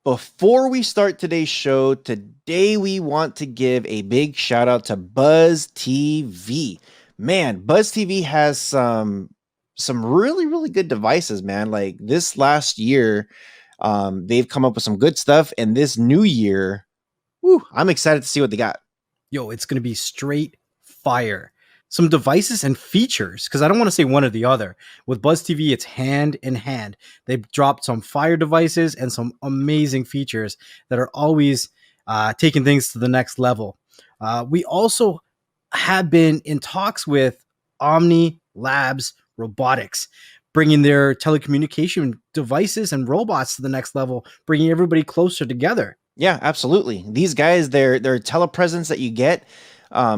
Before we start today's show, today we want to give a big shout out to Buzz TV. Man, Buzz TV has some really good devices, man. Like this last year, they've come up with some good stuff, and this new year, I'm excited to see what they got. Yo, it's going to be straight fire. Some devices and features, because I don't want to say one or the other. With Buzz TV, it's hand in hand. They've dropped some fire devices and some amazing features that are always taking things to the next level. We also have been in talks with Omni Labs Robotics, bringing their telecommunication devices and robots to the next level, bringing everybody closer together. Yeah, absolutely. These guys, their telepresence that you get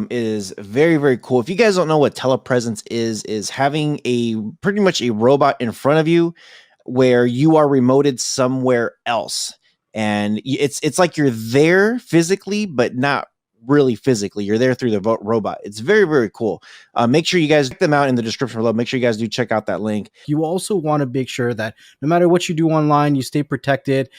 is very cool. If you guys don't know what telepresence is having a pretty much a robot in front of you where you are remoted somewhere else, and it's like you're there physically, but not really physically. You're there through the robot. It's very cool. Make sure you guys check them out in the description below. Make sure you guys do check out that link. You also want to make sure that no matter what you do online, you stay protected.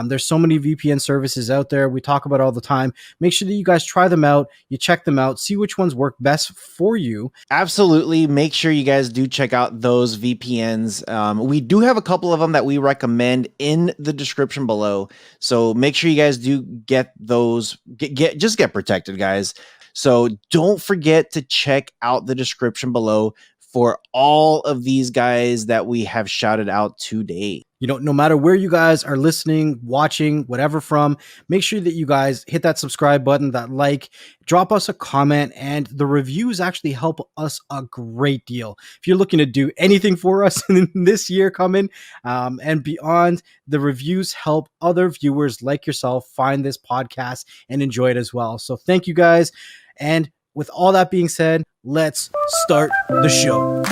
There's so many VPN services out there. We talk about all the time. Make sure that you guys try them out. You check them out. See which ones work best for you. Absolutely. Make sure you guys do check out those VPNs. We do have a couple of them that we recommend in the description below. So make sure you guys do get those. Just get protected, guys. So don't forget to check out the description below for all of these guys that we have shouted out today. You know, no matter where you guys are listening, watching, whatever from, make sure that you guys hit that subscribe button, that like, drop us a comment, and the reviews actually help us a great deal. If you're looking to do anything for us in this year coming and beyond, the reviews help other viewers like yourself find this podcast and enjoy it as well. So thank you guys. And with all that being said, let's start the show.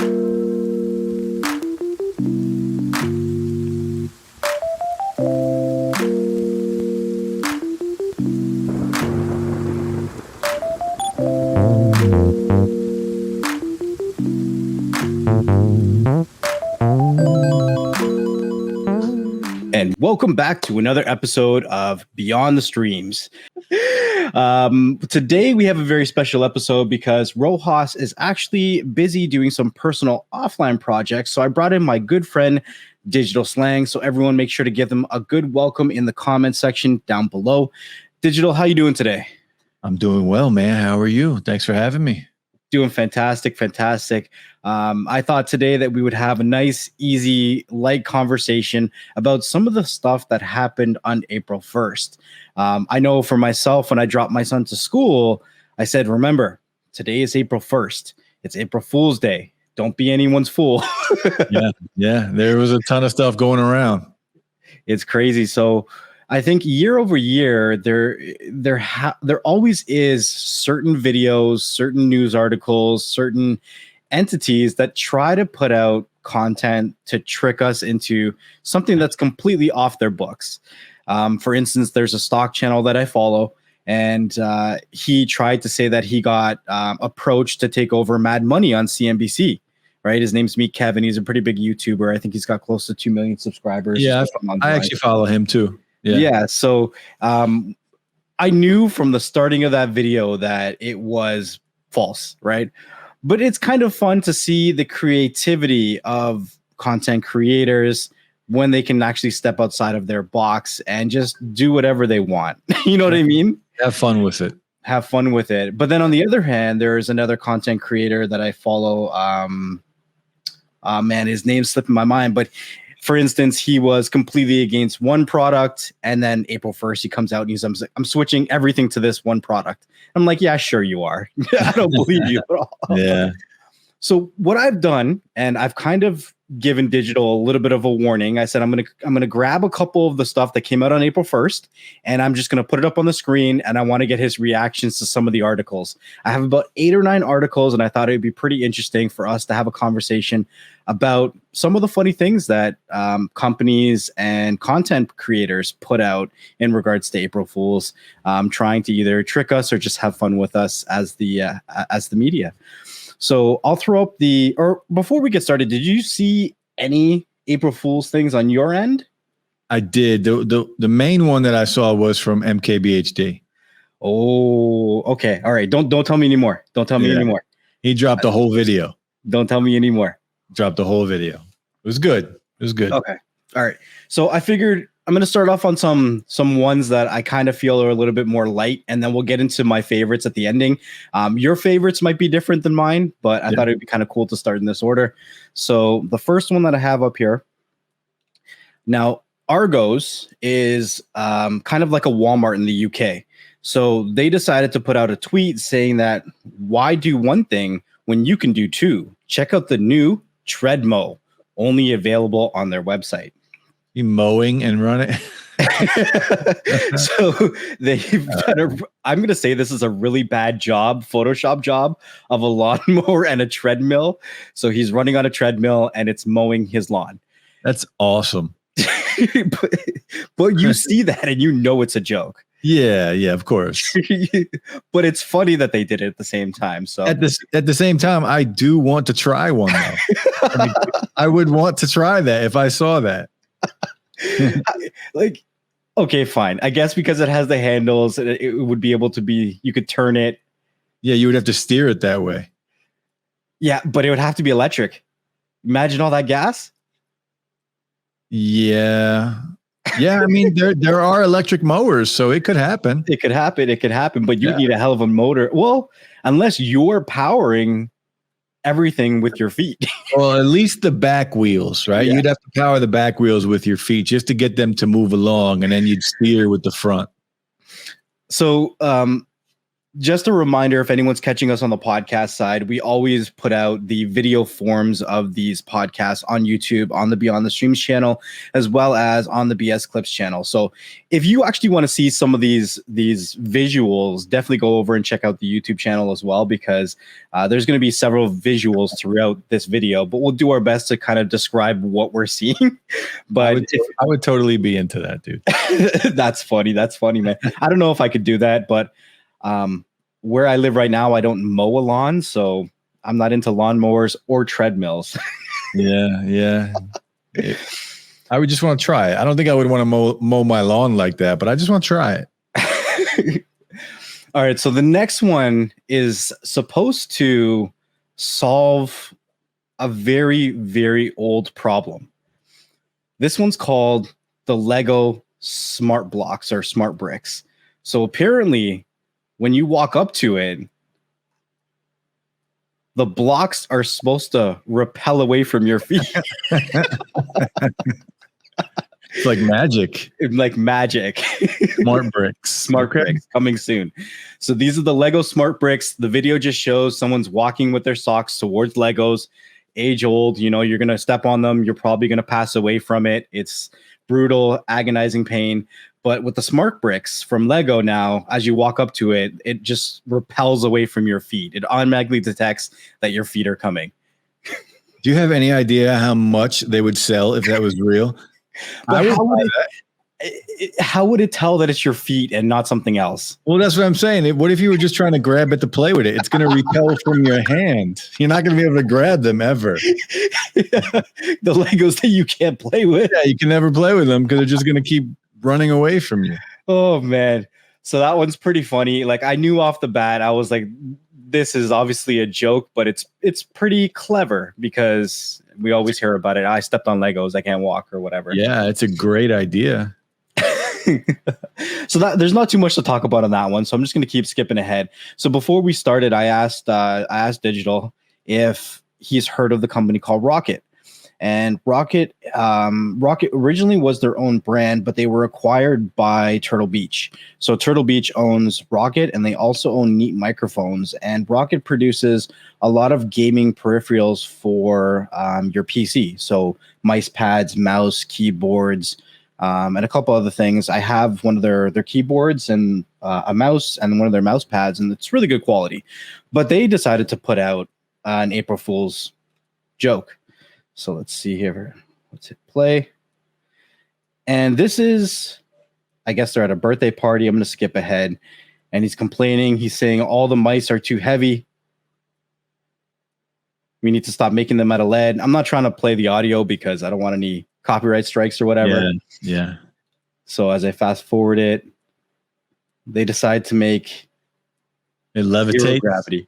And welcome back to another episode of Beyond the Streams. Today we have a very special episode because Rohas is actually busy doing some personal offline projects. So I brought in my good friend, Digital Slang. So everyone make sure to give them a good welcome in the comment section down below. Digital, how you doing today? I'm doing well, man. How are you? Thanks for having me. Doing fantastic. I thought today that we would have a nice, easy, light conversation about some of the stuff that happened on April 1st. I know for myself, when I dropped my son to school, I said, remember, today is April 1st. It's April Fool's Day. Don't be anyone's fool. Yeah. There was a ton of stuff going around. It's crazy. So I think year over year, there always is certain videos, certain news articles, certain entities that try to put out content to trick us into something that's completely off their books. For instance, there's a stock channel that I follow, and he tried to say that he got approached to take over Mad Money on CNBC. Right, his name's Meet Kevin. He's a pretty big YouTuber. I think he's got close to 2 million subscribers. Yeah, I actually follow him too. Yeah. So I knew from the starting of that video that it was false, right? But it's kind of fun to see the creativity of content creators when they can actually step outside of their box and just do whatever they want. You know what I mean? Have fun with it. But then on the other hand, there's another content creator that I follow. Man, his name's slipping my mind, but for instance, he was completely against one product, and then April 1st, he comes out and he's like, I'm switching everything to this one product. I'm like, yeah, sure you are. I don't believe you at all. Yeah. So what I've done, and I've kind of given Digital a little bit of a warning. I said, I'm gonna grab a couple of the stuff that came out on April 1st, and I'm just gonna put it up on the screen, and I want to get his reactions to some of the articles. I have about 8 or 9 articles, and I thought it'd be pretty interesting for us to have a conversation about some of the funny things that companies and content creators put out in regards to April Fools, trying to either trick us or just have fun with us as the media. So I'll throw up or before we get started, did you see any April Fool's things on your end? I did. The main one that I saw was from MKBHD. Oh, okay. All right. Don't tell me anymore. Don't tell me anymore. He dropped the whole video. Don't tell me anymore. Dropped the whole video. It was good. It was good. Okay. All right. So I figured I'm going to start off on some ones that I kind of feel are a little bit more light, and then we'll get into my favorites at the ending. Your favorites might be different than mine, but I thought it'd be kind of cool to start in this order. So the first one that I have up here. Now, Argos is kind of like a Walmart in the UK. So they decided to put out a tweet saying that why do one thing when you can do two? Check out the new treadmow, only available on their website. You mowing and running. So they've done I'm going to say this is a really bad job, Photoshop job of a lawnmower and a treadmill. So he's running on a treadmill and it's mowing his lawn. That's awesome. but you see that and you know it's a joke. Yeah, of course. But it's funny that they did it at the same time. So at the same time, I do want to try one though. I would want to try that if I saw that. Like, okay, fine. I guess because it has the handles, it would be able to be. You could turn it. Yeah, you would have to steer it that way. Yeah, but it would have to be electric. Imagine all that gas. Yeah. I mean, there are electric mowers, so it could happen. It could happen, but you need a hell of a motor. Well, unless you're powering everything with your feet. Well, at least the back wheels, right? Yeah. You'd have to power the back wheels with your feet just to get them to move along, and then you'd steer with the front. So, just a reminder, if anyone's catching us on the podcast side, we always put out the video forms of these podcasts on YouTube, on the Beyond the Streams channel, as well as on the BS Clips channel. So if you actually want to see some of these visuals, definitely go over and check out the YouTube channel as well, because there's going to be several visuals throughout this video, but we'll do our best to kind of describe what we're seeing. But I would totally be into that, dude. That's funny, man. I don't know if I could do that, but where I live right now, I don't mow a lawn, so I'm not into lawnmowers or treadmills. Yeah. I would just want to try it. I don't think I would want to mow my lawn like that, but I just want to try it. All right, so the next one is supposed to solve a very, very old problem. This one's called the Lego Smart Blocks or Smart Bricks. So apparently, when you walk up to it, the blocks are supposed to repel away from your feet. It's like magic. Smart bricks coming soon. So these are the Lego Smart Bricks. The video just shows someone's walking with their socks towards Legos, age old. You know, you're going to step on them. You're probably going to pass away from it. It's brutal, agonizing pain. But with the Smart Bricks from Lego now, as you walk up to it, it just repels away from your feet. It automatically detects that your feet are coming. Do you have any idea how much they would sell if that was real? How would it tell that it's your feet and not something else? Well, that's what I'm saying. What if you were just trying to grab it to play with it? It's going to repel from your hand. You're not going to be able to grab them ever. The Legos that you can't play with. Yeah, you can never play with them because they're just going to keep running away from you. Oh, man. So that one's pretty funny. Like, I knew off the bat, I was like, this is obviously a joke, but it's pretty clever because we always hear about it. I stepped on Legos, I can't walk or whatever. Yeah, it's a great idea. So there's not too much to talk about on that one. So I'm just going to keep skipping ahead. So before we started, I asked Digital if he's heard of the company called Roccat. And Roccat originally was their own brand, but they were acquired by Turtle Beach. So Turtle Beach owns Roccat, and they also own Neat Microphones. And Roccat produces a lot of gaming peripherals for your PC. So mice pads, mouse, keyboards, and a couple other things. I have one of their keyboards and a mouse and one of their mouse pads, and it's really good quality. But they decided to put out an April Fool's joke. So let's see here. Let's hit play. And this is, I guess they're at a birthday party. I'm going to skip ahead. And he's complaining. He's saying all the mice are too heavy. We need to stop making them out of lead. I'm not trying to play the audio because I don't want any copyright strikes or whatever. Yeah. So as I fast forward it, they decide to make It zero levitates. gravity.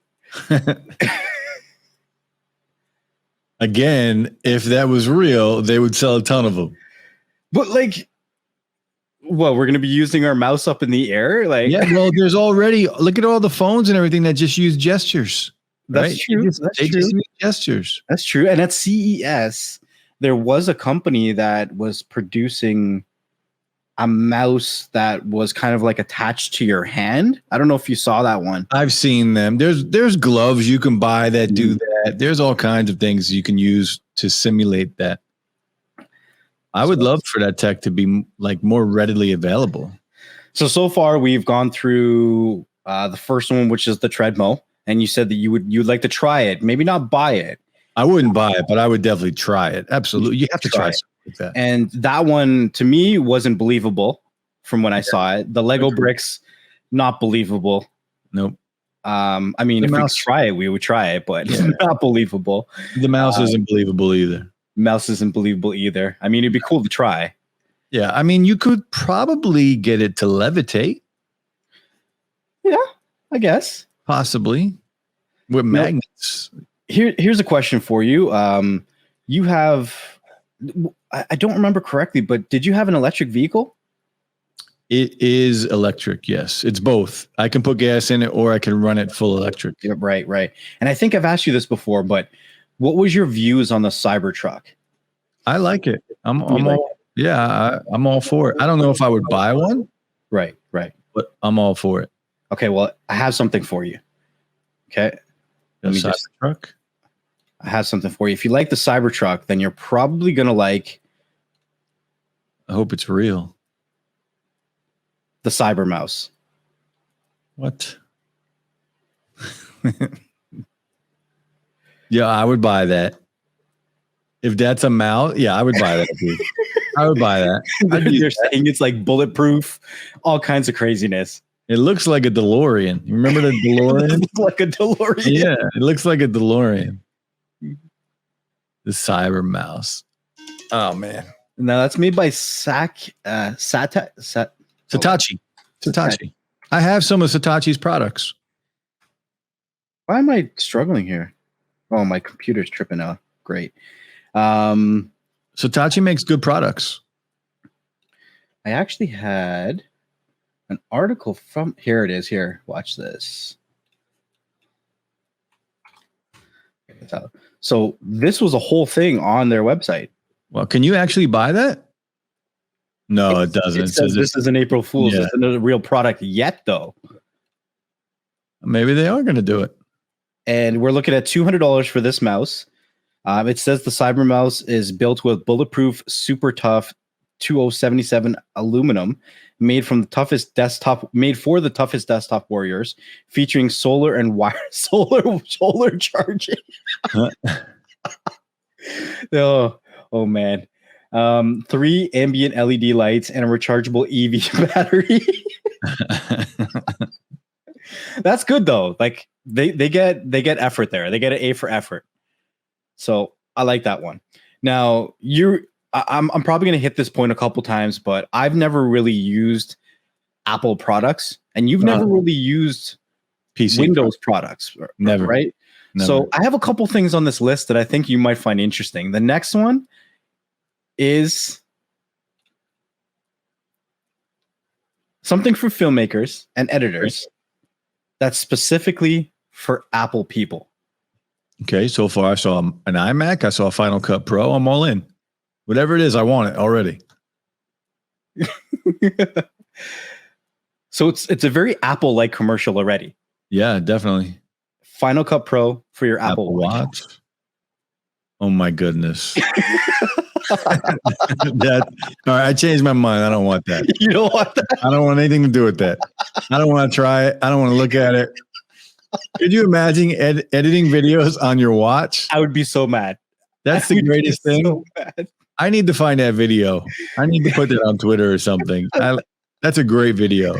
Again, if that was real, they would sell a ton of them. But like, well, we're gonna be using our mouse up in the air, like Yeah, well, there's already look at all the phones and everything that just use gestures. that's right? true. They just use gestures. That's true. And at CES, there was a company that was producing a mouse that was kind of like attached to your hand. I don't know if you saw that one. I've seen them. There's gloves you can buy that do that. There's all kinds of things you can use to simulate that. I would love for that tech to be like more readily available. So far we've gone through the first one, which is the treadmow, and you said that you'd like to try it, maybe not buy it. I wouldn't buy it, but I would definitely try it. Absolutely, you have to try something like that. And that one to me wasn't believable from when I saw it. The Lego bricks, not believable. Nope. I mean, if we could try it, we would try it, but not believable. The mouse isn't believable either. Mouse isn't believable either. I mean, it'd be cool to try. Yeah, I mean, you could probably get it to levitate. Yeah, I guess. Possibly. With magnets. Here's a question for you. You have, I don't remember correctly, but did you have an electric vehicle? It is electric, yes. It's both. I can put gas in it or I can run it full electric. Yeah, right. And I think I've asked you this before, but what was your views on the Cybertruck? I like it. I'm all for it. I don't know if I would buy one. Right. But I'm all for it. Okay, well, I have something for you. Okay. Cybertruck? I have something for you. If you like the Cybertruck, then you're probably going to like... I hope it's real. The cybermouse. What? Yeah, I would buy that. If that's a mouse, yeah, I would buy that. Dude. I would buy that. They're saying it's like bulletproof, all kinds of craziness. It looks like a DeLorean. You remember the DeLorean? It looks like a DeLorean. Yeah, it looks like a DeLorean. The cybermouse. Oh man. Now that's made by Satechi. Satechi. I have some of Satechi's products. Why am I struggling here? Oh, my computer's tripping out. Great. Satechi makes good products. I actually had an article from here. It is here. Watch this. So this was a whole thing on their website. Well, can you actually buy that? No, it doesn't. It says this is an April Fool's. Yeah. It's not a real product yet, though. Maybe they are going to do it. And we're looking at $200 for this mouse. It says the cybermouse is built with bulletproof, super tough 2077 aluminum, made for the toughest desktop warriors, featuring solar and wire solar charging. Oh man. 3 ambient LED lights and a rechargeable EV battery. That's good though. Like they get effort there. They get an A for effort. So I like that one. Now I'm probably going to hit this point a couple times, but I've never really used Apple products, and you've never really used PC Windows products. Never. Right? Never. So I have a couple things on this list that I think you might find interesting. The next one is something for filmmakers and editors that's specifically for Apple people. Okay, so far I saw an iMac, I saw a Final Cut Pro, I'm all in. Whatever it is, I want it already. So it's a very Apple-like commercial already. Yeah, definitely. Final Cut Pro for your Apple Watch. Oh my goodness. All right, I changed my mind. I don't want that. You don't want that? I don't want anything to do with that. I don't want to try it. I don't want to look at it. Could you imagine editing videos on your watch? I would be so mad. That's the greatest thing. So I need to find that video. I need to put that on Twitter or something. That's a great video.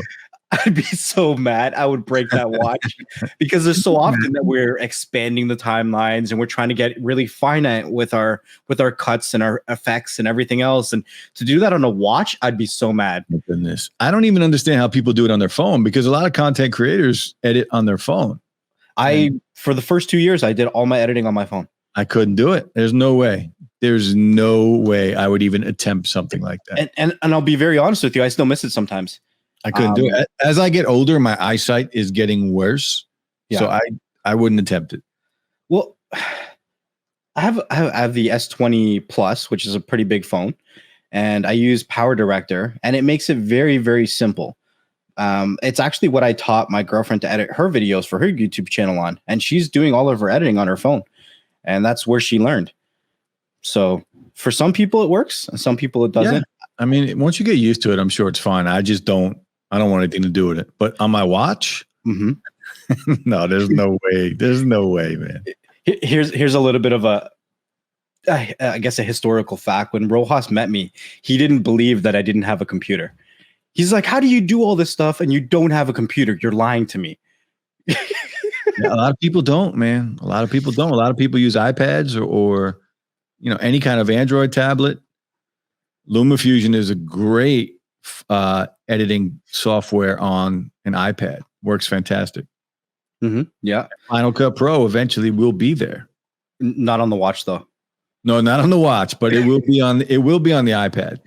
I'd be so mad. I would break that watch because there's so often that we're expanding the timelines and we're trying to get really finite with our cuts and our effects and everything else. And to do that on a watch, I'd be so mad. My goodness. I don't even understand how people do it on their phone, because a lot of content creators edit on their phone. For the first 2 years, I did all my editing on my phone. I couldn't do it. There's no way. There's no way I would even attempt something like that. And I'll be very honest with you. I still miss it sometimes. I couldn't do it. As I get older, my eyesight is getting worse. Yeah. So I wouldn't attempt it. Well, I have the S20 Plus, which is a pretty big phone, and I use Power Director, and it makes it very, very simple. It's actually what I taught my girlfriend to edit her videos for her YouTube channel on, and she's doing all of her editing on her phone, and that's where she learned. So for some people it works, and some people it doesn't. Yeah. I mean, once you get used to it, I'm sure it's fine. I don't want anything to do with it. But on my watch, no, there's no way. There's no way, man. Here's a little bit of I guess a historical fact. When Rojas met me, he didn't believe that I didn't have a computer. He's like, "How do you do all this stuff and you don't have a computer? You're lying to me." Yeah, a lot of people don't, man. A lot of people don't. A lot of people use iPads or any kind of Android tablet. LumaFusion is a great editing software on an iPad. Works fantastic. Yeah. Final Cut Pro eventually will be there. Not on the watch though. No, not on the watch, but it will be on the iPad.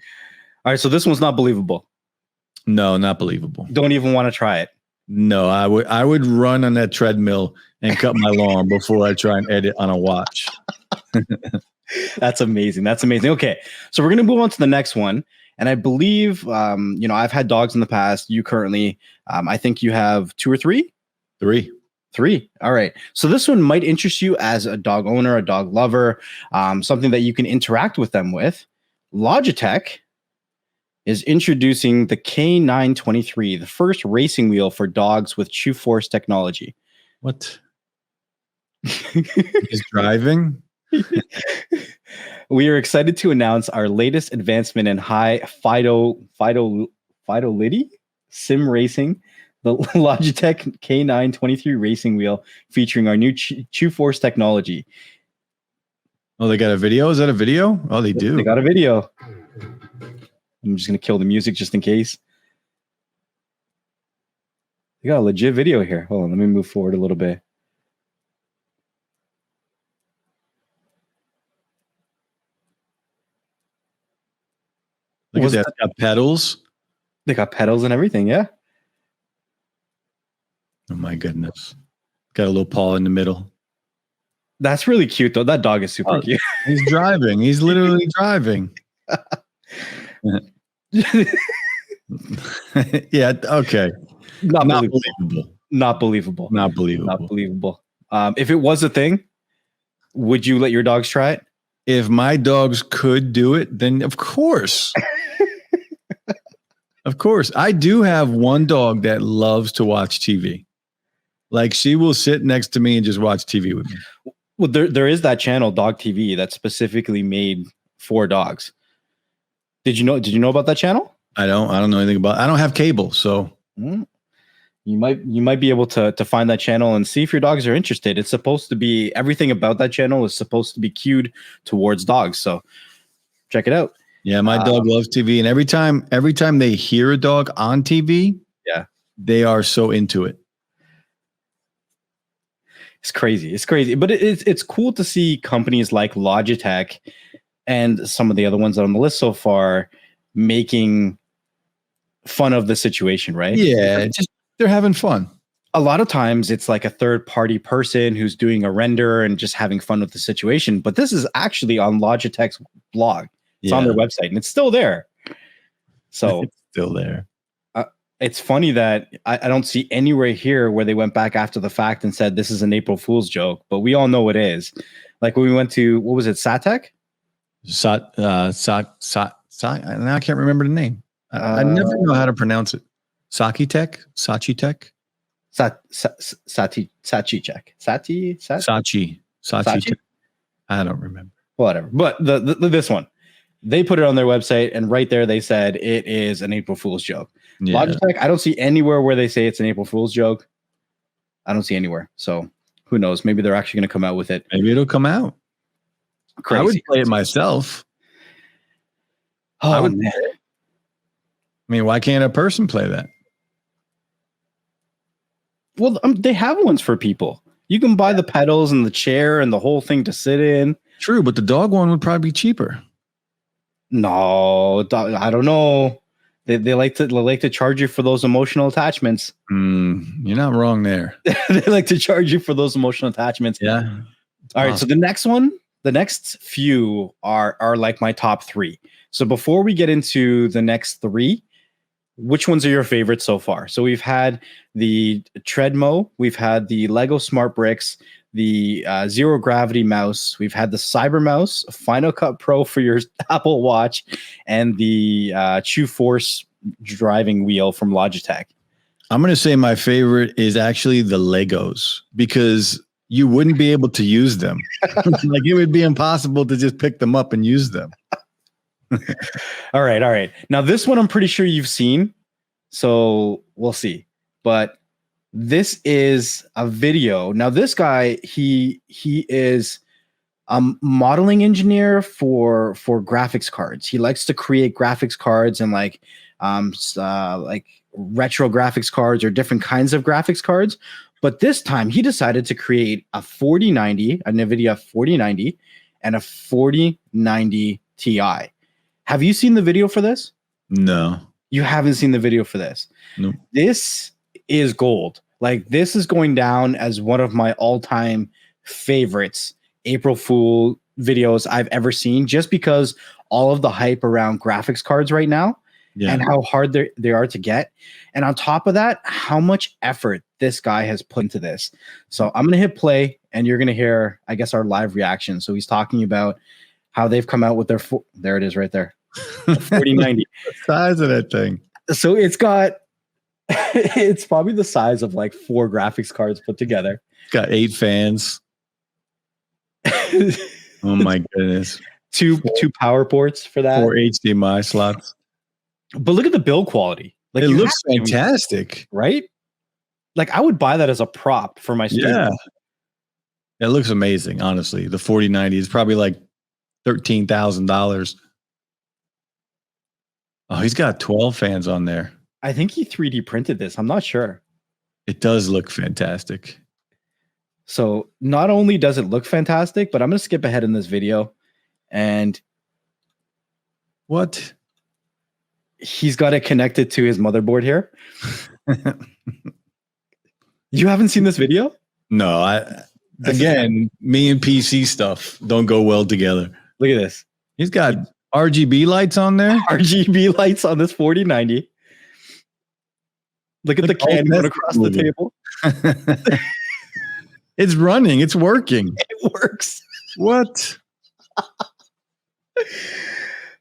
All right, so this one's not believable. No, not believable. Don't even want to try it. No, I would run on that treadmill and cut my lawn before I try and edit on a watch. That's amazing. That's amazing. Okay, so we're gonna move on to the next one, and I believe I've had dogs in the past. You currently, I think you have 2 or 3. 3. All right. So this one might interest you as a dog owner, a dog lover, something that you can interact with them with. Logitech is introducing the K923, the first racing wheel for dogs with chewforce technology. What? He's driving? We are excited to announce our latest advancement in high fidelity sim racing, the Logitech K923 racing wheel featuring our new chewforce technology. Oh, they got a video? Is that a video? Oh, they do. They got a video. I'm just going to kill the music just in case. They got a legit video here. Hold on, let me move forward a little bit. Look at that. Got pedals. They got pedals and everything, yeah. Oh my goodness. Got a little paw in the middle. That's really cute though. That dog is super cute. He's driving. He's literally driving. Yeah, okay. Not believable. Not believable. Not believable. Not believable. If it was a thing, would you let your dogs try it? If my dogs could do it, then of course. Of course. I do have one dog that loves to watch TV. Like, she will sit next to me and just watch TV with me. Well, there is that channel, Dog TV, that's specifically made for dogs. Did you know about that channel? I don't know anything about it. I don't have cable, so you might be able to find that channel and see if your dogs are interested. It's supposed to be, everything about that channel is supposed to be cued towards dogs. So check it out. Yeah, my dog loves TV, and every time they hear a dog on TV, yeah, they are so into it. It's crazy. It's crazy, but it's cool to see companies like Logitech and some of the other ones on the list so far making fun of the situation, right? Yeah, just they're having fun. A lot of times it's like a third-party person who's doing a render and just having fun with the situation, but this is actually on Logitech's blog. It's on their website, and it's still there. So it's still there. It's funny that I don't see anywhere here where they went back after the fact and said this is an April Fool's joke, but we all know it is. Like when we went to, what was it, Satechi? Now I can't remember the name. I never know how to pronounce it. Sachi-tech? Sachi-tech? Sachi-tech. Sachi. I don't remember. Whatever. But this one, they put it on their website, and right there they said it is an April Fool's joke. Yeah. Logitech, I don't see anywhere where they say it's an April Fool's joke. I don't see anywhere. So who knows? Maybe they're actually going to come out with it. Maybe it'll come out. Crazy. I would play it myself. Oh, man. I mean, why can't a person play that? Well, they have ones for people. You can buy the pedals and the chair and the whole thing to sit in. True, but the dog one would probably be cheaper. No, I don't know. They like to charge you for those emotional attachments. You're not wrong there. They like to charge you for those emotional attachments. Yeah. All right. So the next few are like my top 3. So before we get into the next 3, which ones are your favorites so far? So we've had the treadmow, we've had the Lego Smart Bricks, the zero gravity mouse, we've had the cybermouse, Final Cut Pro for your Apple Watch, and the chewforce driving wheel from Logitech. I'm going to say my favorite is actually the Legos because you wouldn't be able to use them. Like it would be impossible to just pick them up and use them. All right. Now this one I'm pretty sure you've seen, so we'll see. But this is a video. Now this guy, he is a modeling engineer for graphics cards. He likes to create graphics cards and like retro graphics cards or different kinds of graphics cards. But this time he decided to create a 4090, a NVIDIA 4090, and a 4090 Ti. Have you seen the video for this? No. You haven't seen the video for this? No. This is gold. Like this is going down as one of my all-time favorites April Fool videos I've ever seen, just because all of the hype around graphics cards right now and how hard they are to get. And on top of that, how much effort this guy has put into this. So I'm going to hit play and you're going to hear, I guess, our live reaction. So he's talking about how they've come out with their there it is right there. 4090. The size of that thing. So it's probably the size of like 4 graphics cards put together. It's got 8 fans. Oh my goodness. Two power ports for that. 4 HDMI slots. But look at the build quality. Like it looks fantastic. Right? Like I would buy that as a prop for my studio. Yeah. It looks amazing, honestly. The 4090 is probably like $13,000. Oh, he's got 12 fans on there. I think he 3D printed this. I'm not sure. It does look fantastic. So not only does it look fantastic, but I'm going to skip ahead in this video. And what? He's got it connected to his motherboard here. You haven't seen this video? No, again, me and PC stuff don't go well together. Look at this. He's got RGB lights on there. RGB lights on this 4090. Look at the can going across the table. It's running. It's working. It works. What?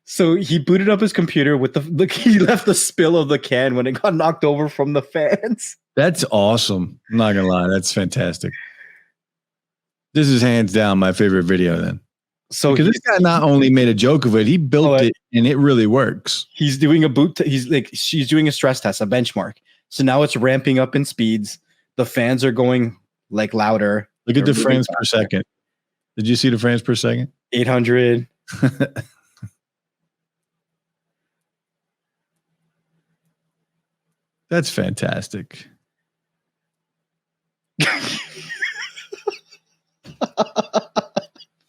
So he booted up his computer with he left the spill of the can when it got knocked over from the fans. That's awesome. I'm not gonna lie. That's fantastic. This is hands down my favorite video then. So because this guy not only made a joke of it, he built it and it really works. He's doing a she's doing a stress test, a benchmark. So now it's ramping up in speeds. The fans are going like louder. Look at the frames per second. Did you see the frames per second? 800. That's fantastic.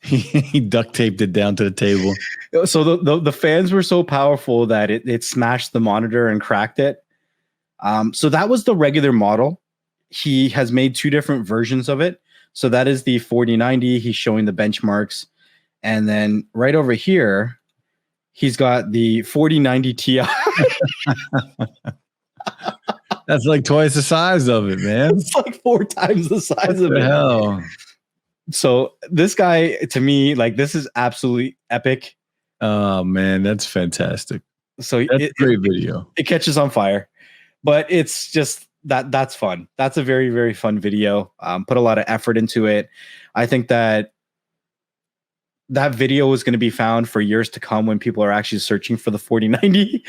He duct taped it down to the table. So the fans were so powerful that it smashed the monitor and cracked it. So that was the regular model. He has made 2 different versions of it. So that is the 4090. He's showing the benchmarks. And then right over here, he's got the 4090 Ti. That's like twice the size of it, man. It's like 4 times the size of it. Hell. So this guy, to me, like this is absolutely epic. Oh man, that's fantastic. So that's a great video. It catches on fire, but it's just that's fun. That's a very, very fun video. Put a lot of effort into it. I think that that video is going to be found for years to come when people are actually searching for the 4090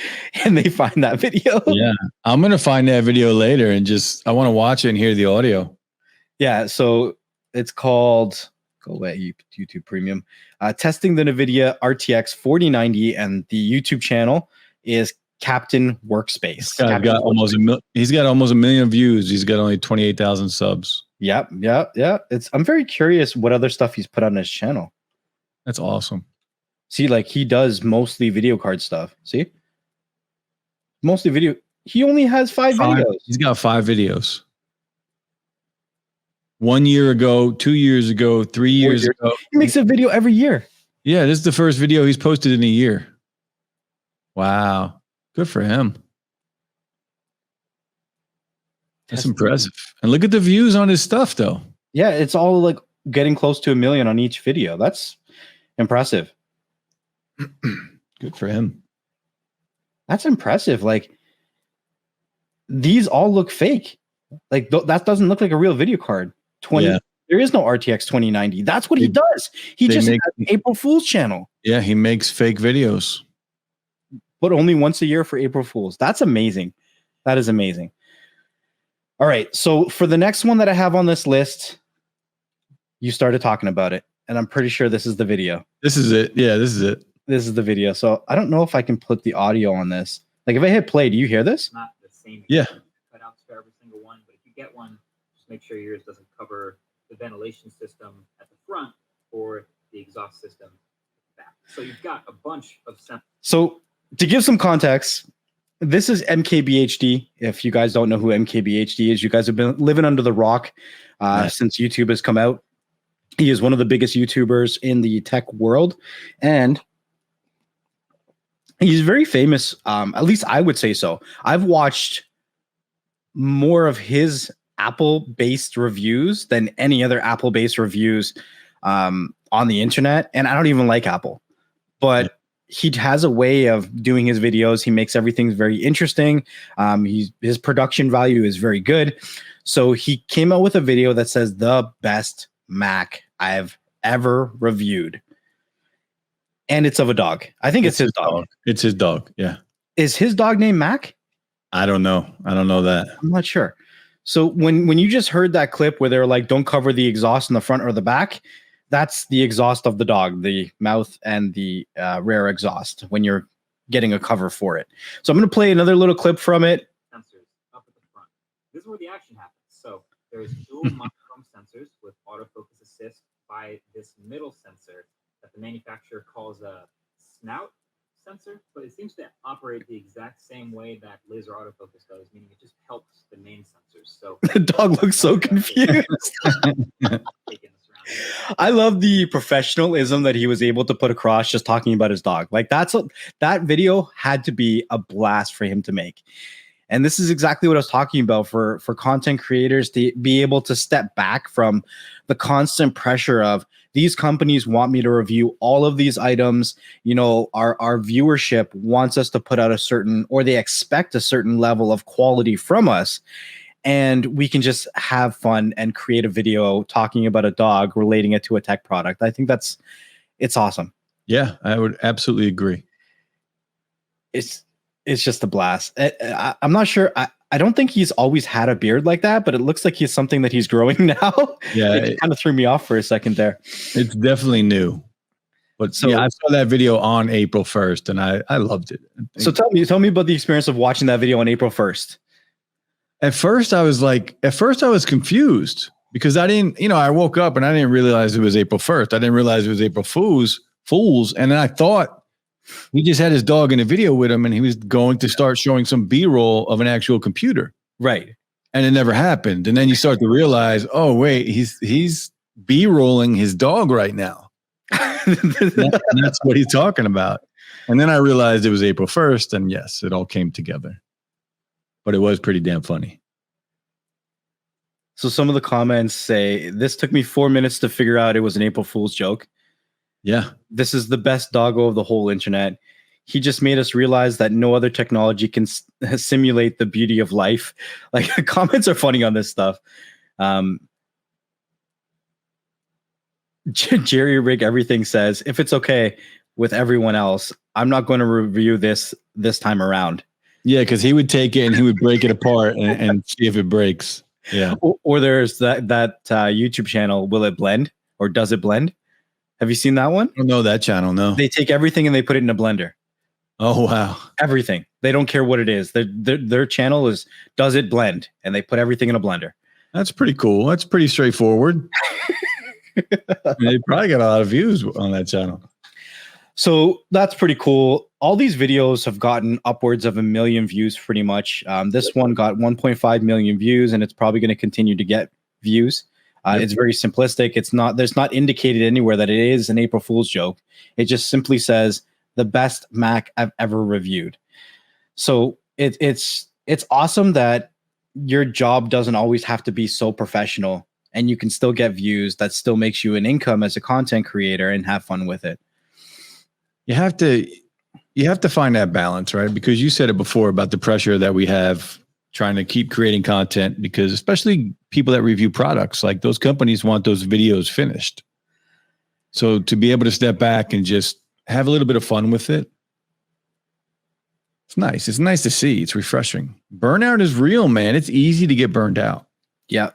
and they find that video. Yeah. I'm going to find that video later and I want to watch it and hear the audio. Yeah. So it's called, go away, YouTube Premium, testing the NVIDIA RTX 4090, and the YouTube channel is Captain Workspace. He's got almost a million views. He's got only 28,000 subs. Yep. I'm very curious what other stuff he's put on his channel. That's awesome. See, like he does mostly video card stuff. See? Mostly video. He only has five videos. He's got 5 videos. 1 year ago, 2 years ago, 3 years ago. He makes a video every year. Yeah, this is the first video he's posted in a year. Wow. Good for him. That's impressive. And look at the views on his stuff, though. Yeah, it's all like getting close to 1 million on each video. That's impressive. Good for him. That's impressive. Like, these all look fake. Like, that doesn't look like a real video card. There is no RTX 2090. That's what he does. He just has an April Fool's channel. Yeah, he makes fake videos. But only once a year for April Fools. That's amazing. That is amazing. All right. So for the next one that I have on this list, you started talking about it, and I'm pretty sure this is the video. This is it. Yeah, this is it. This is the video. So I don't know if I can put the audio on this. Like if I hit play, do you hear this? Not the same. Yeah. Cut out for every single one, but if you get one, just make sure yours doesn't cover the ventilation system at the front or the exhaust system at the back. So you've got a bunch of sensors. So to give some context, this is MKBHD. If you guys don't know who MKBHD is, you guys have been living under the rock since YouTube has come out. He is one of the biggest YouTubers in the tech world, and he's very famous. At least I would say so. I've watched more of his Apple-based reviews than any other Apple-based reviews on the internet, and I don't even like Apple, but he has a way of doing his videos. He makes everything very interesting. His production value is very good. So he came out with a video that says the best Mac I've ever reviewed. And it's of a dog. I think it's his dog. It's his dog. Yeah. Is his dog named Mac? I don't know. I don't know that. I'm not sure. So when you just heard that clip where they're like, don't cover the exhaust in the front or the back, that's the exhaust of the dog, the mouth and the rear exhaust when you're getting a cover for it. So I'm going to play another little clip from it. Sensors up at the front. This is where the action happens. So there's dual monochrome sensors with autofocus assist by this middle sensor that the manufacturer calls a snout sensor, but it seems to operate the exact same way that laser autofocus does, meaning it just helps the main sensors. So the dog looks so confused. I love the professionalism that he was able to put across just talking about his dog. Like that video had to be a blast for him to make. And this is exactly what I was talking about for content creators to be able to step back from the constant pressure of these companies want me to review all of these items. You know, our viewership wants us to put out a certain, or they expect a certain level of quality from us. And we can just have fun and create a video talking about a dog, relating it to a tech product. I think it's awesome. Yeah, I would absolutely agree. It's just a blast. I'm not sure. I don't think he's always had a beard like that, but it looks like he's something that he's growing now. Yeah, it kind of threw me off for a second there. It's definitely new. But so yeah, I saw that video on April 1st, and I loved it. So tell me about the experience of watching that video on April 1st. At first I was confused because I didn't, I woke up and I didn't realize it was April 1st. I didn't realize it was April Fools. And then I thought he just had his dog in a video with him and he was going to start showing some B-roll of an actual computer. Right. And it never happened. And then you start to realize, oh wait, he's B-rolling his dog right now. And that's what he's talking about. And then I realized it was April 1st and yes, it all came together. But it was pretty damn funny. So some of the comments say, this took me 4 minutes to figure out it was an April Fool's joke. Yeah. This is the best doggo of the whole internet. He just made us realize that no other technology can simulate the beauty of life. Like, the comments are funny on this stuff. Jerry Rig Everything says, if it's okay with everyone else, I'm not going to review this time around. Yeah, because he would take it and he would break it apart and see if it breaks. Yeah. Or there's that YouTube channel, Will It Blend or Does It Blend? Have you seen that one? I don't know that channel. No. They take everything and they put it in a blender. Oh wow. Everything. They don't care what it is. Their channel is Does It Blend, and they put everything in a blender. That's pretty cool. That's pretty straightforward. They probably got a lot of views on that channel. So that's pretty cool. All these videos have gotten upwards of 1 million views pretty much. This one got 1.5 million views, and it's probably going to continue to get views. It's very simplistic. There's not indicated anywhere that it is an April Fool's joke. It just simply says the best Mac I've ever reviewed. So it's awesome that your job doesn't always have to be so professional, and you can still get views that still makes you an income as a content creator and have fun with it. You have to find that balance, right? Because you said it before about the pressure that we have trying to keep creating content, because especially people that review products, like those companies want those videos finished. So to be able to step back and just have a little bit of fun with it, it's nice. It's nice to see. It's refreshing. Burnout is real, man. It's easy to get burned out. Yeah.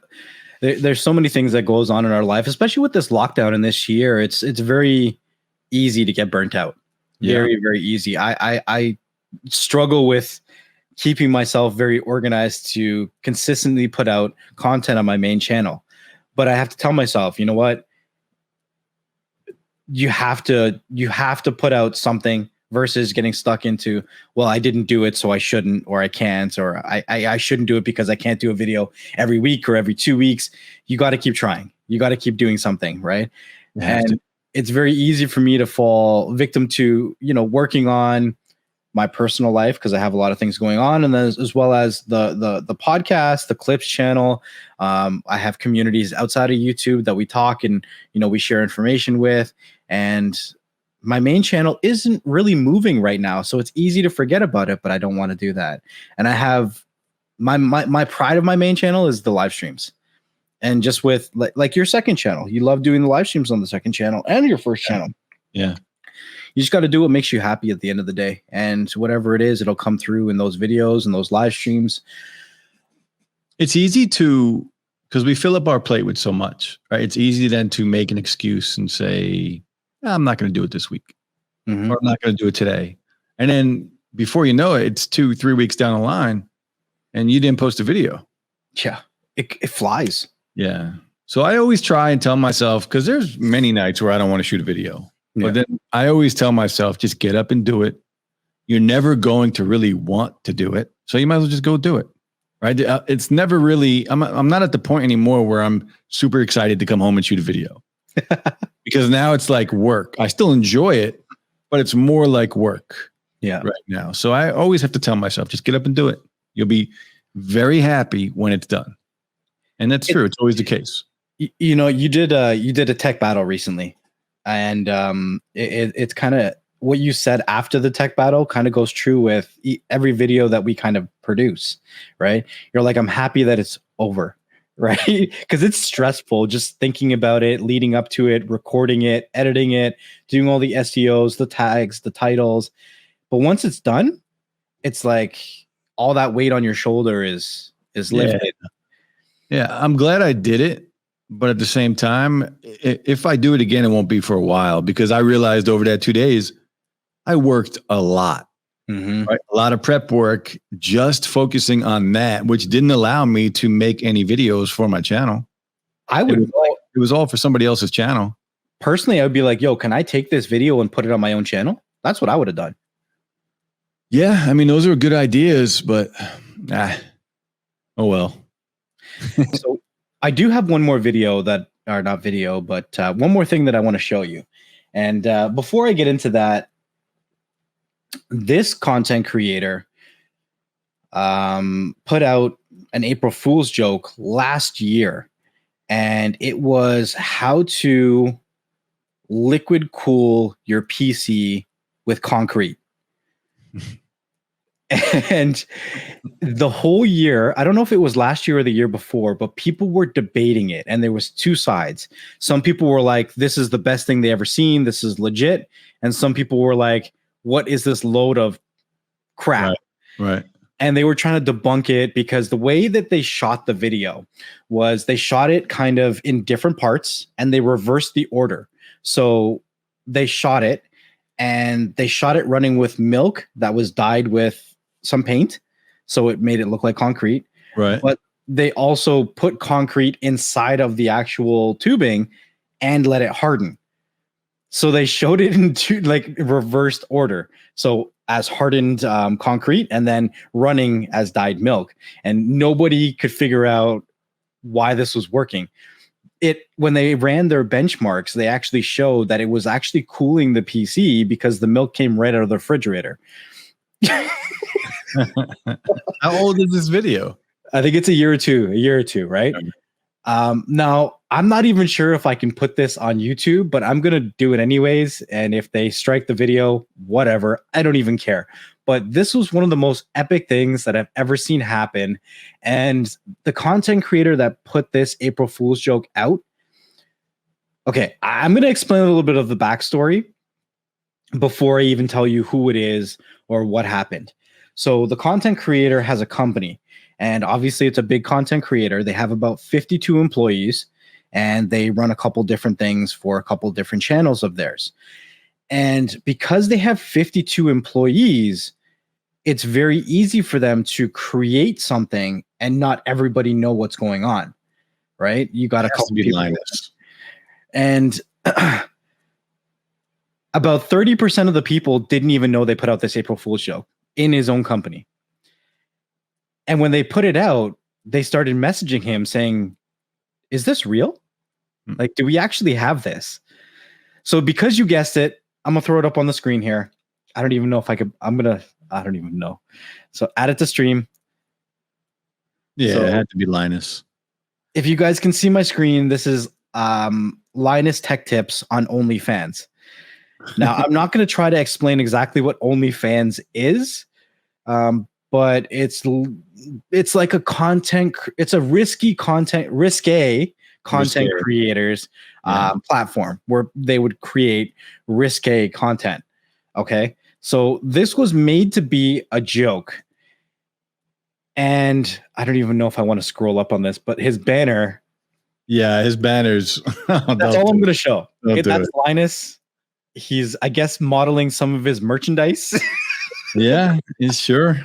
There's so many things that goes on in our life, especially with this lockdown in this year. It's very easy to get burnt out. Very, very easy. I struggle with keeping myself very organized to consistently put out content on my main channel. But I have to tell myself, you know what? You have to put out something versus getting stuck into, well, I didn't do it, so I shouldn't, or I can't, or I shouldn't do it because I can't do a video every week or every 2 weeks. You got to keep trying. You got to keep doing something, right? And it's very easy for me to fall victim to, working on my personal life because I have a lot of things going on, and then as well as the podcast, the clips channel. I have communities outside of YouTube that we talk and we share information with, and my main channel isn't really moving right now, so it's easy to forget about it. But I don't want to do that, and I have my pride of my main channel is the live streams. And just with like your second channel, you love doing the live streams on the second channel and your first channel. Yeah. You just got to do what makes you happy at the end of the day. And whatever it is, it'll come through in those videos and those live streams. It's easy because we fill up our plate with so much, right? It's easy then to make an excuse and say, I'm not going to do it this week. Mm-hmm. Or I'm not going to do it today. And then before you know it, it's 2-3 weeks down the line and you didn't post a video. Yeah, it flies. Yeah. So I always try and tell myself, because there's many nights where I don't want to shoot a video. Yeah. But then I always tell myself, just get up and do it. You're never going to really want to do it. So you might as well just go do it. Right. It's never really, I'm not at the point anymore where I'm super excited to come home and shoot a video. Because now it's like work. I still enjoy it, but it's more like work. Yeah. Right now. So I always have to tell myself, just get up and do it. You'll be very happy when it's done. And that's true. It's always the case. You did a tech battle recently, and it's kind of what you said after the tech battle kind of goes true with every video that we kind of produce, right? You're like, I'm happy that it's over, right? Because it's stressful just thinking about it, leading up to it, recording it, editing it, doing all the SEOs, the tags, the titles. But once it's done, it's like all that weight on your shoulder is lifted. Yeah, I'm glad I did it. But at the same time, if I do it again, it won't be for a while, because I realized over that 2 days, I worked a lot, right? A lot of prep work, just focusing on that, which didn't allow me to make any videos for my channel. It was all for somebody else's channel. Personally, I would be like, yo, can I take this video and put it on my own channel? That's what I would have done. Yeah, I mean, those are good ideas, but oh well. So I do have one more video one more thing that I want to show you. And before I get into that, this content creator put out an April Fool's joke last year, and it was how to liquid cool your PC with concrete. And the whole year, I don't know if it was last year or the year before, but people were debating it, and there was two sides. Some people were like, this is the best thing they ever seen, this is legit. And some people were like, what is this load of crap? Right. And they were trying to debunk it because the way that they shot the video was they shot it kind of in different parts and they reversed the order. So they shot it running with milk that was dyed with some paint. So it made it look like concrete. Right. But they also put concrete inside of the actual tubing and let it harden. So they showed it in like reversed order. So as hardened concrete and then running as dyed milk. And nobody could figure out why this was working. When they ran their benchmarks, they actually showed that it was actually cooling the PC because the milk came right out of the refrigerator. How old is this video? I think it's a year or two, right? Now, I'm not even sure if I can put this on YouTube, but I'm going to do it anyways. And if they strike the video, whatever, I don't even care. But this was one of the most epic things that I've ever seen happen. And the content creator that put this April Fool's joke out. Okay, I'm going to explain a little bit of the backstory before I even tell you who it is or what happened. So the content creator has a company. And obviously, it's a big content creator. They have about 52 employees, and they run a couple different things for a couple different channels of theirs. And because they have 52 employees, it's very easy for them to create something and not everybody know what's going on, right? You got a couple people. Linus. And about 30% of the people didn't even know they put out this April Fool's joke in his own company. And when they put it out, they started messaging him saying, is this real? Like, do we actually have this? So because you guessed it, I'm going to throw it up on the screen here. I don't even know if I could. I don't even know. So add it to stream. Yeah, so it had to be Linus. If you guys can see my screen, this is Linus Tech Tips on OnlyFans. Now, I'm not going to try to explain exactly what OnlyFans is. But it's like a it's a risque content creators platform where they would create risque content. Okay. So this was made to be a joke. And I don't even know if I want to scroll up on this, but his banner. Yeah, his banners. That's all I'm going to show. That's Linus. He's, I guess, modeling some of his merchandise. Yeah, he's sure.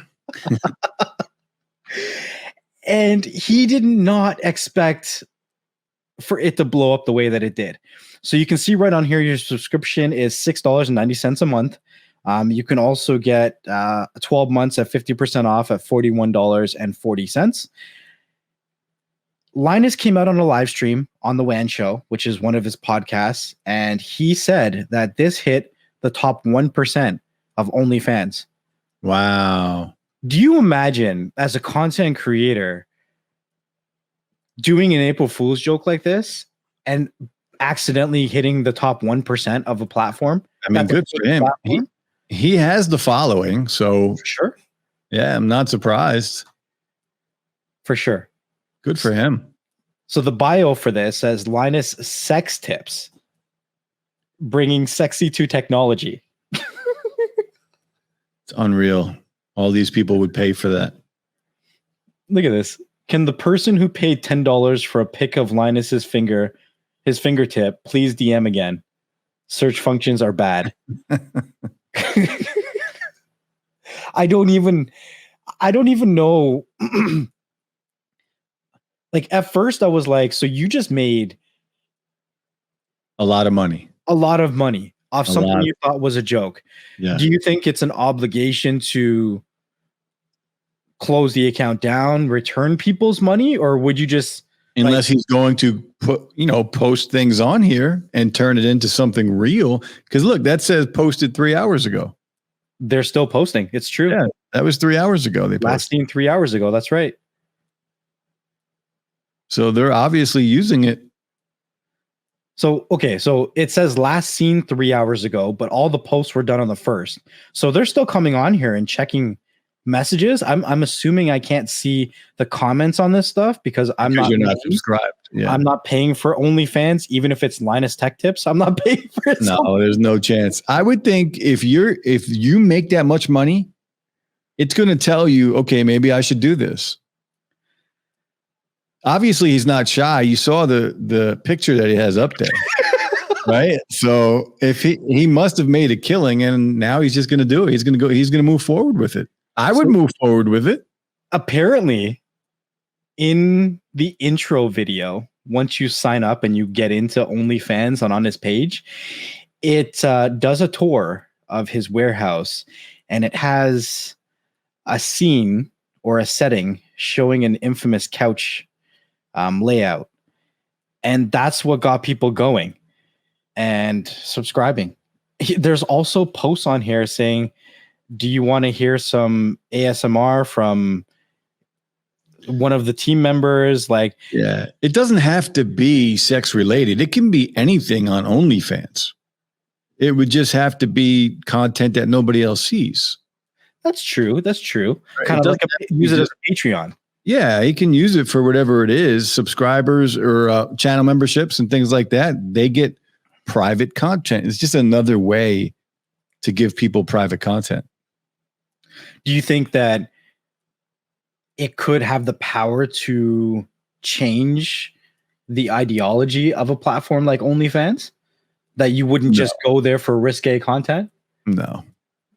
And he did not expect for it to blow up the way that it did. So you can see right on here, your subscription is $6.90 a month. You can also get 12 months at 50% off at $41.40. Linus came out on a live stream on the WAN Show, which is one of his podcasts, and he said that this hit the top 1% of OnlyFans. Wow. Do you imagine, as a content creator, doing an April Fool's joke like this and accidentally hitting the top 1% of a platform? I mean, good for him. He has the following, so for sure. Yeah, I'm not surprised. For sure. Good for him. So the bio for this says Linus Sex Tips, bringing sexy to technology. It's unreal. All these people would pay for that. Look at this. Can the person who paid $10 for a pic of Linus's fingertip, please DM again? Search functions are bad. I don't even know. Like at first I was like, so you just made a lot of money. A lot of money off something you thought was a joke. Yeah. Do you think it's an obligation to close the account down, return people's money, or would you just unless he's going to post things on here and turn it into something real? Because look, that says posted 3 hours ago. They're still posting. It's true. Yeah, that was 3 hours ago. They last seen 3 hours ago. That's right. So they're obviously using it. So, okay. So it says last seen 3 hours ago, but all the posts were done on the 1st. So they're still coming on here and checking messages. I'm assuming I can't see the comments on this stuff because You're not subscribed. Yeah. I'm not paying for OnlyFans, even if it's Linus Tech Tips. I'm not paying for it. No, there's no chance. I would think if you make that much money, it's going to tell you, okay, maybe I should do this. Obviously, he's not shy. You saw the picture that he has up there, right? So if he must have made a killing, and now he's just going to do it. He's going to move forward with it. I would move forward with it. Apparently, in the intro video, once you sign up and you get into OnlyFans on his page, it does a tour of his warehouse, and it has a scene or a setting showing an infamous couch layout. And that's what got people going and subscribing. There's also posts on here saying, do you want to hear some ASMR from one of the team members? Like, yeah, it doesn't have to be sex related. It can be anything on OnlyFans. It would just have to be content that nobody else sees. That's true. That's true. Right. Kind of like use it as a Patreon. Yeah, he can use it for whatever it is, subscribers or channel memberships and things like that. They get private content. It's just another way to give people private content. Do you think that it could have the power to change the ideology of a platform like OnlyFans? That you wouldn't just go there for risque content? No,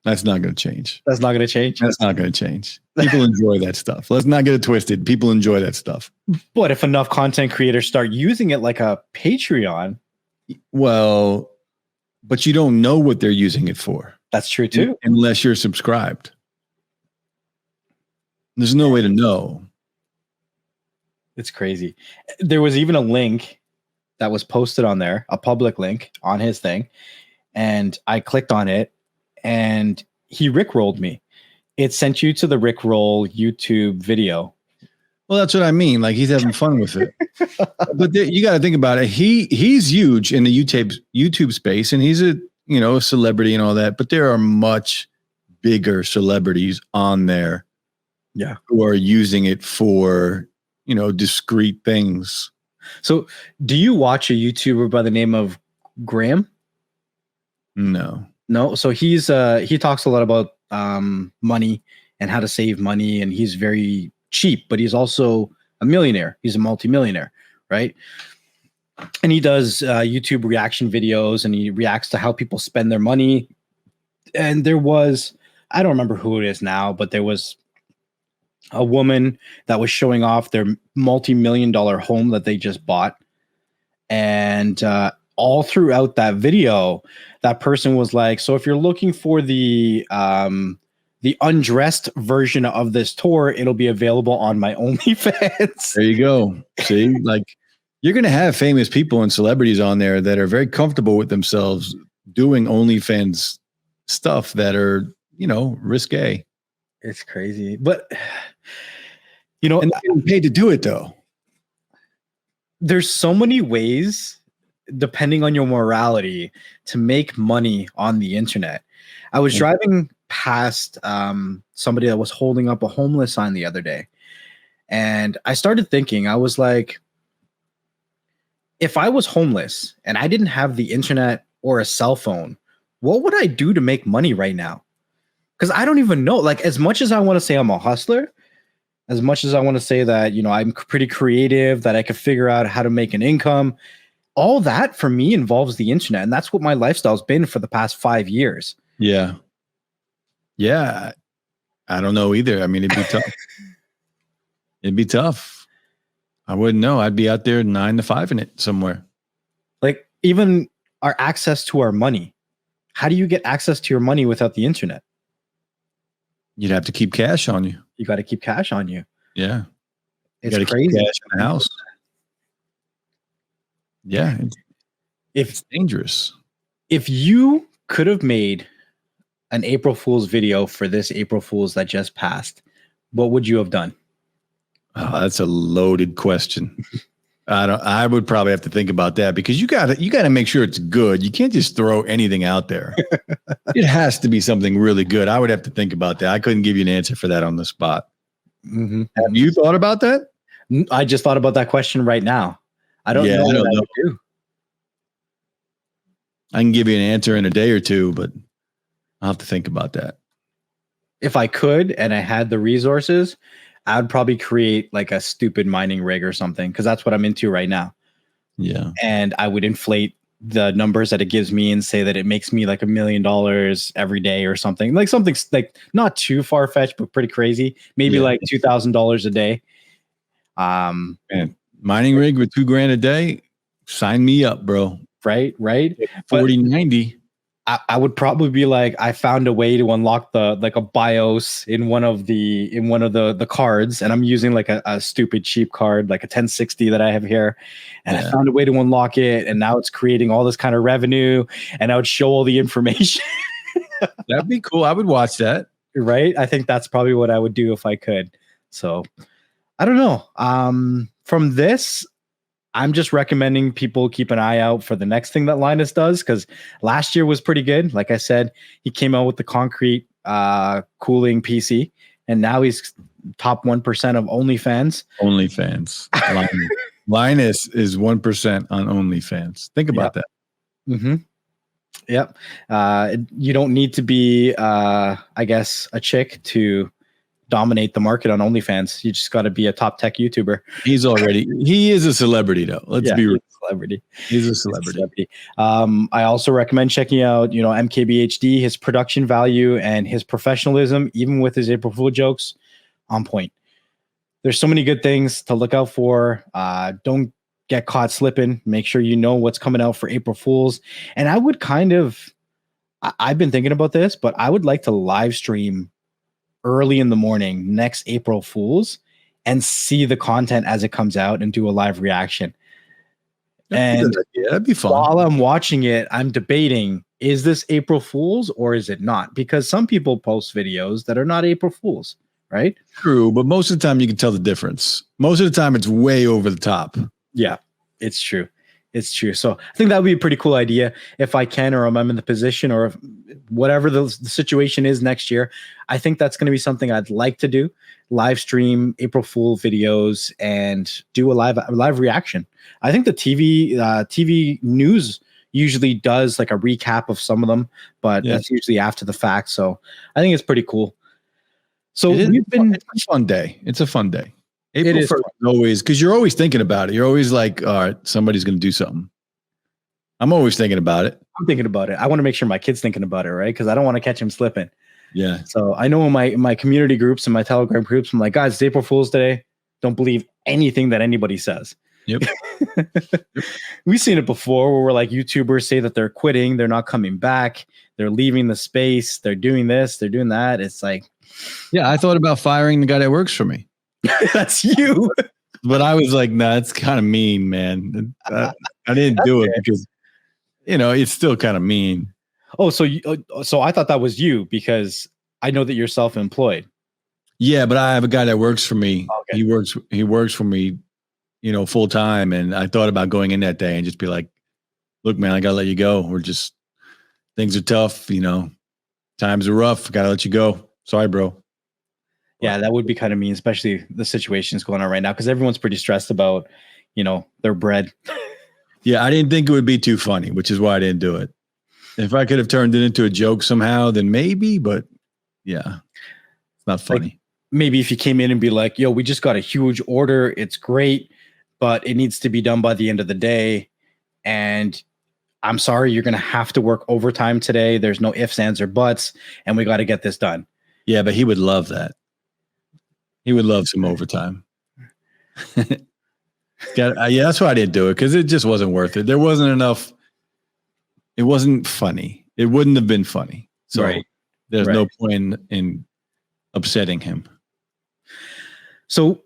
that's not going to change. That's not going to change? That's not going to change. People enjoy that stuff. Let's not get it twisted. People enjoy that stuff. But if enough content creators start using it like a Patreon. Well, but you don't know what they're using it for. That's true too. Unless you're subscribed. There's no way to know. It's crazy. There was even a link that was posted on there, a public link on his thing. And I clicked on it and he rickrolled me. It sent you to the Rickroll YouTube video. Well, that's what I mean. Like he's having fun with it. But you got to think about it. He's huge in the YouTube space, and he's a celebrity and all that. But there are much bigger celebrities on there, who are using it for discrete things. So, do you watch a YouTuber by the name of Graham? No. So he talks a lot about money and how to save money, and he's very cheap, but he's also a millionaire. He's a multimillionaire, right? And he does YouTube reaction videos, and he reacts to how people spend their money. And there was, I don't remember who it is now, but there was a woman that was showing off their multi-million-dollar home that they just bought. And all throughout that video, that person was like, so if you're looking for the undressed version of this tour, it'll be available on my OnlyFans. There you go. See, like you're going to have famous people and celebrities on there that are very comfortable with themselves doing OnlyFans stuff that are, risque. It's crazy. But, and they're getting paid to do it though. There's so many ways, depending on your morality, to make money on the internet. I was driving past somebody that was holding up a homeless sign the other day. And I started thinking, I was like, if I was homeless and I didn't have the internet or a cell phone, what would I do to make money right now? Because I don't even know. Like, as much as I want to say I'm a hustler, as much as I want to say that, I'm pretty creative, that I could figure out how to make an income, all that for me involves the internet. And that's what my lifestyle's been for the past 5 years. Yeah. Yeah. I don't know either. I mean, it'd be tough. It'd be tough. I wouldn't know. I'd be out there 9 to 5 in it somewhere. Like even our access to our money. How do you get access to your money without the internet? You'd have to keep cash on you. You got to keep cash on you. Yeah. It's crazy. Keep cash in the house. Yeah. It's dangerous. If you could have made an April Fool's video for this April Fool's that just passed, what would you have done? Oh, that's a loaded question. I would probably have to think about that because you got to make sure it's good. You can't just throw anything out there. It has to be something really good. I would have to think about that. I couldn't give you an answer for that on the spot. Mm-hmm. Have you thought about that? I just thought about that question right now. I don't know what I would do. I can give you an answer in a day or two, but I'll have to think about that. If I could and I had the resources, I'd probably create like a stupid mining rig or something because that's what I'm into right now. Yeah. And I would inflate the numbers that it gives me and say that it makes me like $1 million every day or something. Like something like not too far-fetched, but pretty crazy. Maybe like $2,000 a day. Man, mining rig with $2,000 a day, sign me up, bro. Right. 4090. I would probably be like, I found a way to unlock a BIOS in one of the cards, and I'm using like a stupid cheap card, like a 1060 that I have here, and I found a way to unlock it, and now it's creating all this kind of revenue, and I would show all the information. That'd be cool. I would watch that. Right? I think that's probably what I would do if I could. So I don't know. From this, I'm just recommending people keep an eye out for the next thing that Linus does, because last year was pretty good. Like I said, he came out with the concrete cooling PC, and now he's top 1% of OnlyFans. Linus is 1% on OnlyFans. Think about that. Mm-hmm. Yep. You don't need to be, I guess, a chick to dominate the market on OnlyFans. You just got to be a top tech YouTuber. He is a celebrity though. Let's be real. Celebrity. He's a celebrity. I also recommend checking out, MKBHD, his production value and his professionalism, even with his April Fool jokes, on point. There's so many good things to look out for. Don't get caught slipping. Make sure you know what's coming out for April Fools. And I would I've been thinking about this, but I would like to live stream early in the morning next April Fools and see the content as it comes out and do a live reaction. That'd be fun. While I'm watching it, I'm debating, is this April Fools or is it not? Because some people post videos that are not April Fools, right? True, but most of the time you can tell the difference. Most of the time it's way over the top. Yeah, it's true. It's true. So I think that would be a pretty cool idea if I can, or I'm in the position, or if whatever the situation is next year. I think that's going to be something I'd like to do. Live stream April Fool videos and do a live reaction. I think the TV news usually does like a recap of some of them, but that's usually after the fact. So I think it's pretty cool. So it's a fun day. It's a fun day. April 1st is always, because you're always thinking about it. You're always like, all right, somebody's going to do something. I'm always thinking about it. I'm thinking about it. I want to make sure my kid's thinking about it, right? Because I don't want to catch him slipping. Yeah. So I know in my community groups and my Telegram groups, I'm like, guys, it's April Fool's today. Don't believe anything that anybody says. Yep. We've seen it before where we're like, YouTubers say that they're quitting, they're not coming back, they're leaving the space, they're doing this, they're doing that. It's like, yeah, I thought about firing the guy that works for me. That's you. But I was like, nah, it's kind of mean, man. I didn't do it because, it's still kind of mean. Oh, so I thought that was you because I know that you're self-employed. Yeah, but I have a guy that works for me. Okay. He works for me, full time. And I thought about going in that day and just be like, look, man, I got to let you go. Things are tough. Times are rough. Got to let you go. Sorry, bro. Yeah, that would be kind of mean, especially the situations going on right now, because everyone's pretty stressed about, their bread. Yeah, I didn't think it would be too funny, which is why I didn't do it. If I could have turned it into a joke somehow, then maybe, but yeah, it's not funny. Like, maybe if you came in and be like, yo, we just got a huge order. It's great, but it needs to be done by the end of the day. And I'm sorry, you're going to have to work overtime today. There's no ifs, ands, or buts, and we got to get this done. Yeah, but he would love that. He would love some overtime. Yeah, that's why I didn't do it, because it just wasn't worth it. There wasn't enough. It wasn't funny. It wouldn't have been funny. So there's no point in upsetting him. So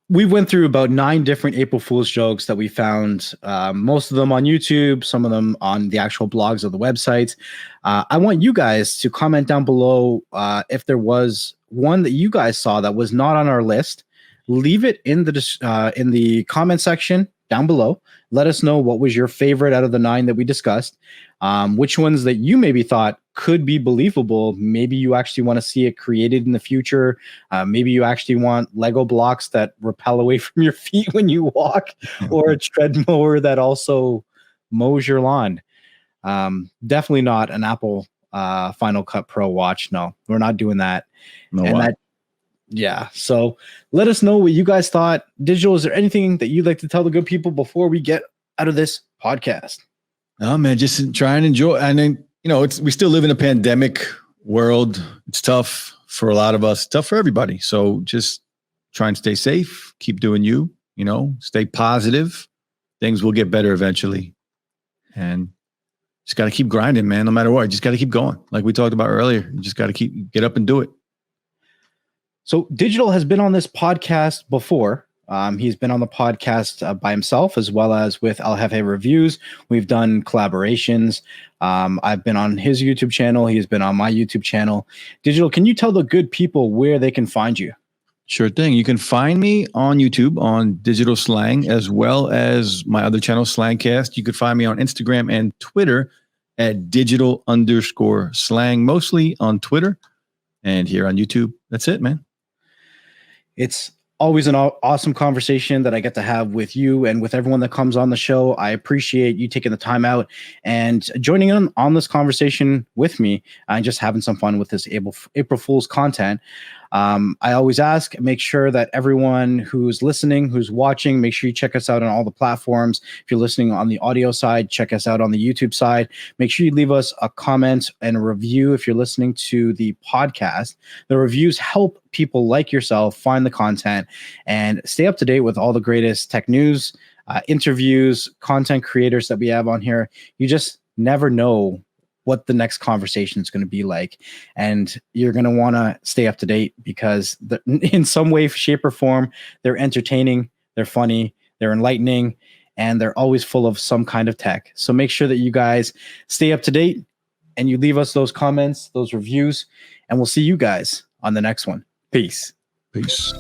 we went through about 9 different April Fool's jokes that we found, most of them on YouTube, some of them on the actual blogs of the websites. I want you guys to comment down below if there was one that you guys saw that was not on our list. Leave it in the comment section down below. Let us know what was your favorite out of the 9 that we discussed. Which ones that you maybe thought could be believable. Maybe you actually want to see it created in the future. Maybe you actually want Lego blocks that repel away from your feet when you walk, or a tread mower that also mows your lawn. Definitely not an Apple Final Cut Pro watch. No, we're not doing that. No, and that, yeah. So let us know what you guys thought. Digital, is there anything that you'd like to tell the good people before we get out of this podcast? Oh man, just try and enjoy. And then, we still live in a pandemic world. It's tough for a lot of us, tough for everybody. So just try and stay safe, keep doing you, stay positive. Things will get better eventually. And just got to keep grinding, man, no matter what. You just got to keep going. Like we talked about earlier, you just got to get up and do it. So Digital has been on this podcast before. He's been on the podcast by himself, as well as with El Jefe Reviews. We've done collaborations. I've been on his YouTube channel. He's been on my YouTube channel. Digital, can you tell the good people where they can find you? Sure thing. You can find me on YouTube on Digital Slang, as well as my other channel, Slangcast. You could find me on Instagram and Twitter at digital_slang, mostly on Twitter, and here on YouTube. That's it, man. It's always an awesome conversation that I get to have with you and with everyone that comes on the show. I appreciate you taking the time out and joining in on this conversation with me and just having some fun with this April Fool's content. I always ask, make sure that everyone who's listening, who's watching, make sure you check us out on all the platforms. If you're listening on the audio side, check us out on the YouTube side. Make sure you leave us a comment and a review if you're listening to the podcast. The reviews help people like yourself find the content and stay up to date with all the greatest tech news, interviews, content creators that we have on here. You just never know what the next conversation is going to be like. And you're going to want to stay up to date because in some way, shape, or form, they're entertaining, they're funny, they're enlightening, and they're always full of some kind of tech. So make sure that you guys stay up to date and you leave us those comments, those reviews, and we'll see you guys on the next one. Peace. Peace.